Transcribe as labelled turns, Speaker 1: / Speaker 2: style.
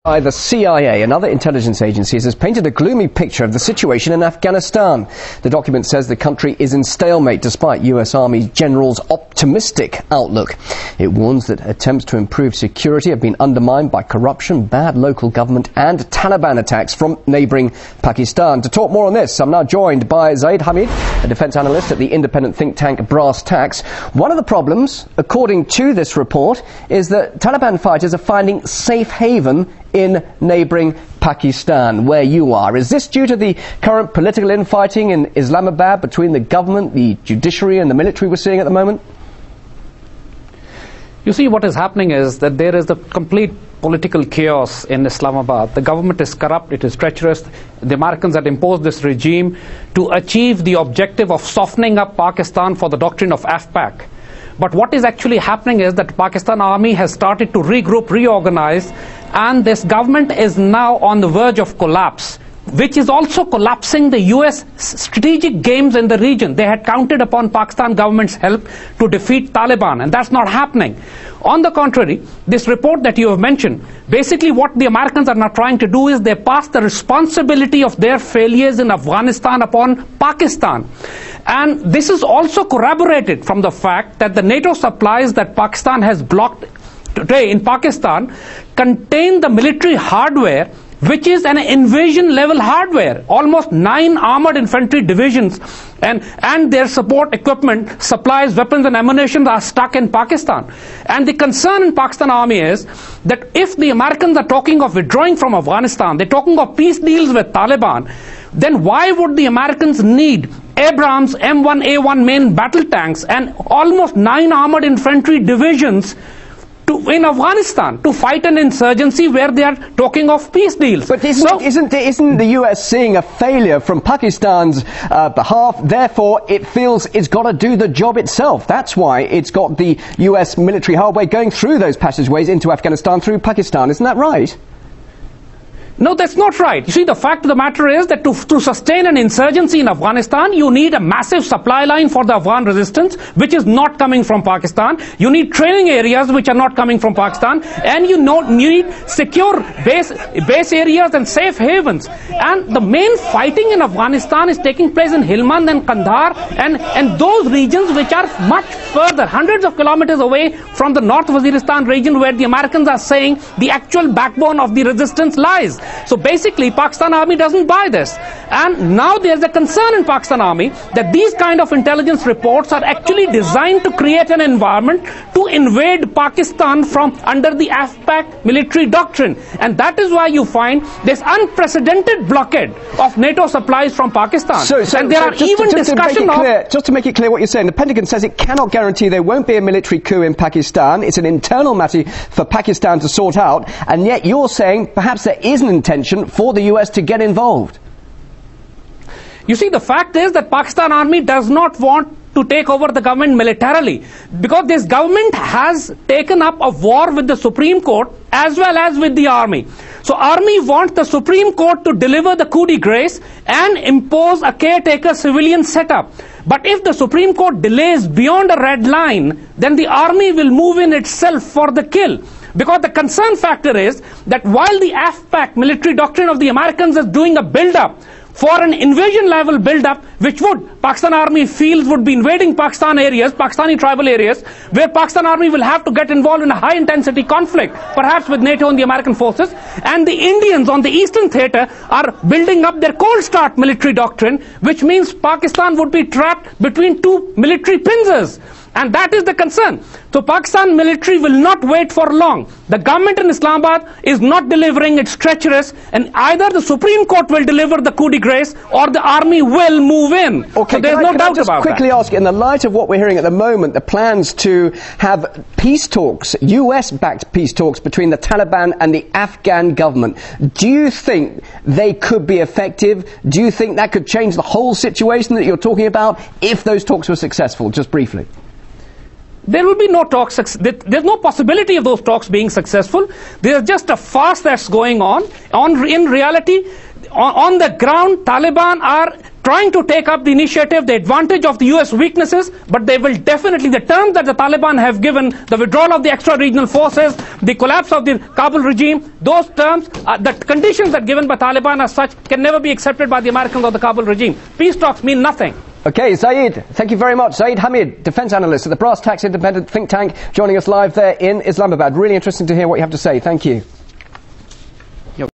Speaker 1: By the CIA, another intelligence agency, has painted a gloomy picture of the situation in Afghanistan. The document says the country is in stalemate despite US Army generals' optimistic outlook. It warns that attempts to improve security have been undermined by corruption, bad local government and Taliban attacks from neighbouring Pakistan. To talk more on this, I'm now joined by Zahid Hamid, a defence analyst at the independent think tank Brass Tacks. One of the problems, according to this report, is that Taliban fighters are finding safe haven in neighbouring Pakistan, where you are. Is this due to the current political infighting in Islamabad between the government, the judiciary and the military we're seeing at the moment?
Speaker 2: You see, what is happening is that there is a complete political chaos in Islamabad. The government is corrupt, it is treacherous. The Americans had imposed this regime to achieve the objective of softening up Pakistan for the doctrine of AFPAC. But what is actually happening is that Pakistan army has started to regroup, reorganize, and this government is now on the verge of collapse, which is also collapsing the US strategic games in the region. They had counted upon Pakistan government's help to defeat Taliban, and that's not happening. On the contrary, this report that you have mentioned, basically what the Americans are now trying to do is they pass the responsibility of their failures in Afghanistan upon Pakistan. And this is also corroborated from the fact that the NATO supplies that Pakistan has blocked today in Pakistan contain the military hardware, which is an invasion level hardware. Almost 9 armored infantry divisions and their support equipment, supplies, weapons and ammunition are stuck in Pakistan. And the concern in Pakistan army is that if the Americans are talking of withdrawing from Afghanistan, they're talking of peace deals with Taliban, then why would the Americans need Abrams M1A1 main battle tanks and almost 9 armored infantry divisions in Afghanistan to fight an insurgency where they are talking of peace deals?
Speaker 1: But isn't the US seeing a failure from Pakistan's behalf? Therefore, it feels it's got to do the job itself. That's why it's got the US military hardware going through those passageways into Afghanistan through Pakistan. Isn't that right?
Speaker 2: No, that's not right. You see, the fact of the matter is that to sustain an insurgency in Afghanistan, you need a massive supply line for the Afghan resistance, which is not coming from Pakistan. You need training areas which are not coming from Pakistan. And you need secure base areas and safe havens. And the main fighting in Afghanistan is taking place in Helmand and Kandahar and those regions which are much further, hundreds of kilometers away from the North Waziristan region, where the Americans are saying the actual backbone of the resistance lies. So basically, Pakistan army doesn't buy this. And now there's a concern in Pakistan army that these kind of intelligence reports are actually designed to create an environment to invade Pakistan from under the AFPAC military doctrine. And that is why you find this unprecedented blockade of NATO supplies from Pakistan. And there are even discussions of...
Speaker 1: Just to make it clear what you're saying, the Pentagon says it cannot guarantee there won't be a military coup in Pakistan. It's an internal matter for Pakistan to sort out. And yet you're saying perhaps there is an intention for the US to get involved.
Speaker 2: You see, the fact is that Pakistan army does not want to take over the government militarily, because this government has taken up a war with the Supreme Court as well as with the army. So army wants the Supreme Court to deliver the coup de grace and impose a caretaker civilian setup. But if the Supreme Court delays beyond a red line, then the army will move in itself for the kill. Because the concern factor is that while the AFPAC military doctrine of the Americans is doing a build-up for an invasion level build-up, which would Pakistan army feels would be invading Pakistan areas, Pakistani tribal areas, where Pakistan army will have to get involved in a high intensity conflict, perhaps with NATO and the American forces, and the Indians on the eastern theater are building up their cold start military doctrine, which means Pakistan would be trapped between two military pincers. And that is the concern. So Pakistan military will not wait for long. The government in Islamabad is not delivering, it's treacherous, and either the Supreme Court will deliver the coup de grace or the army will move in.
Speaker 1: Okay,
Speaker 2: so there's no doubt about that.
Speaker 1: Can I just quickly ask, in the light of what we're hearing at the moment, the plans to have peace talks, US-backed peace talks between the Taliban and the Afghan government, do you think they could be effective? Do you think that could change the whole situation that you're talking about if those talks were successful? Just briefly.
Speaker 2: There will be no talks. There's no possibility of those talks being successful. There's just a farce that's going on. In reality, on the ground, Taliban are trying to take up the initiative, the advantage of the US weaknesses, but they will definitely, the terms that the Taliban have given, the withdrawal of the extra-regional forces, the collapse of the Kabul regime, those terms, the conditions that given by Taliban as such can never be accepted by the Americans or the Kabul regime. Peace talks mean nothing.
Speaker 1: Okay, Zahid, thank you very much. Zahid Hamid, defence analyst at the Brass Tacks Independent Think Tank, joining us live there in Islamabad. Really interesting to hear what you have to say. Thank you.